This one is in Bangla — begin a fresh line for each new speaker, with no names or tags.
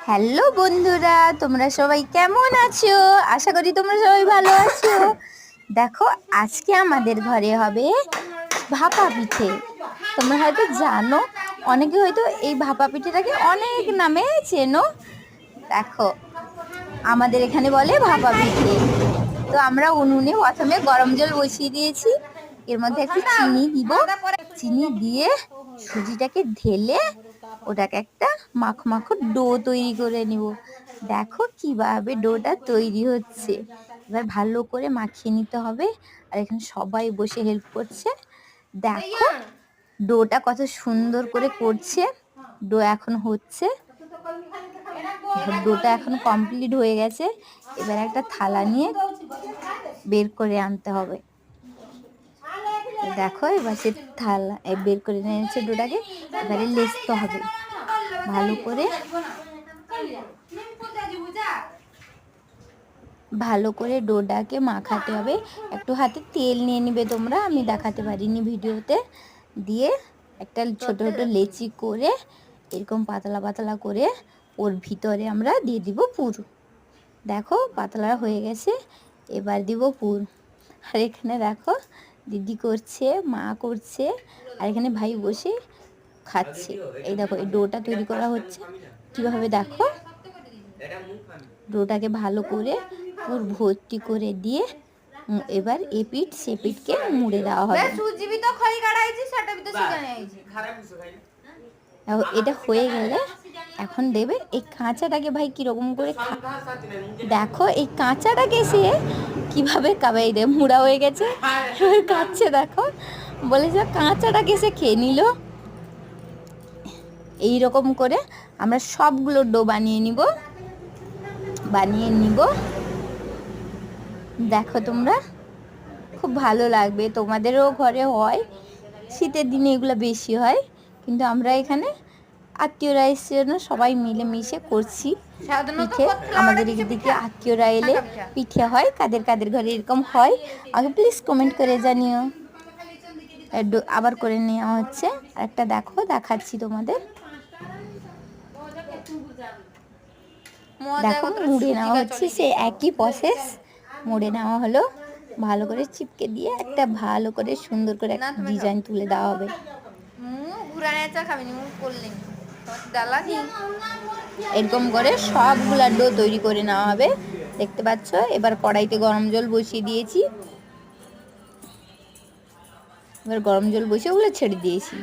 হ্যালো বন্ধুরা, তোমরা সবাই কেমন আছো? আশা করি তোমরা সবাই ভালো আছো। দেখো, আজকে আমাদের ঘরে হবে ভাপা পিঠে। তোমরা হয়তো জানো, অনেকে হয়তো এই ভাপা পিঠেটাকে অনেক নামে চেনো। দেখো, আমাদের এখানে বলে ভাপা পিঠে। তো আমরা উনুনে প্রথমে গরম জল বসিয়ে দিয়েছি। এর মধ্যে একটু চিনি দিব। চিনি দিয়ে সুজিটাকে ঢেলে ওটাকে একটা মাখো মাখো ডো তৈরি করে নিব। দেখো কিভাবে ডোটা তৈরি হচ্ছে। এবার ভালো করে মাখিয়ে নিতে হবে। আর এখানে সবাই বসে হেল্প করছে। দেখো ডোটা কত সুন্দর করে করছে। ডো এখন হচ্ছে, ডোটা এখন কমপ্লিট হয়ে গেছে। এবার একটা থালা নিয়ে বের করে আনতে হবে। দেখো এবার সে থালা বের করে নিয়েছে ডোটাকে। এবারে লেচতে হবে ভালো করে, ভালো করে ডোটাকে মাখাতে হবে। একটু হাতে তেল নিয়ে নিবে তোমরা, আমি দেখাতে পারিনি ভিডিওতে। দিয়ে একটা ছোট ছোট লেচি করে এরকম পাতলা পাতলা করে ওর ভিতরে আমরা দিয়ে দিব পুর। দেখো পাতলা হয়ে গেছে, এবার দিব পুর। আর এখানে দেখো দিদি করছে, মা করছে, আর এখানে ভাই বসে খাচ্ছে। এই দেখো এই ডোটা তৈরি করা হচ্ছে কিভাবে। দেখো ডোটাকে ভালো করে পুর ভর্তি করে দিয়ে এবার এপিঠ সেপিঠকে মুড়ে দেওয়া হবে। এটা হয়ে গেলে এখন দেবে এই কাঁচাটাকে। ভাই কিরকম করে দেখো এই কাঁচাটাকে সে কিভাবে কাবাই দেয়, মুড়া হয়ে গেছে কাচ্ছে। দেখো বলেছে কাঁচাটাকে সে খেয়ে নিল। এইরকম করে আমরা সবগুলো ডো বানিয়ে নিব। দেখো তোমরা, খুব ভালো লাগবে। তোমাদেরও ঘরে হয়, শীতের দিনে এগুলো বেশি হয়, কিন্তু আমরা এখানে আত্মীয়রা এসে জন্য সবাই মিলে মিশে করছি পিঠে। আমাদের এদিকে আত্মীয়রা এলে পিঠে হয়। কাদের কাদের ঘরে এরকম হয় আগে প্লিজ কমেন্ট করে জানিও। আবার করে নেওয়া হচ্ছে আর একটা, দেখো দেখাচ্ছি তোমাদের। দেখো মুড়ে নেওয়া হচ্ছে, সে একই প্রসেস। মুড়ে নেওয়া হলো, ভালো করে চিপকে দিয়ে একটা ভালো করে সুন্দর করে একটা ডিজাইন তুলে দেওয়া হবে। এরকম করে সবগুলা ডো তৈরি করে নেওয়া হবে। দেখতে পাচ্ছ, এবার কড়াইতে গরম জল বসিয়ে দিয়েছি। এবার গরম জল বসিয়ে ওগুলো ছেড়ে দিয়েছি।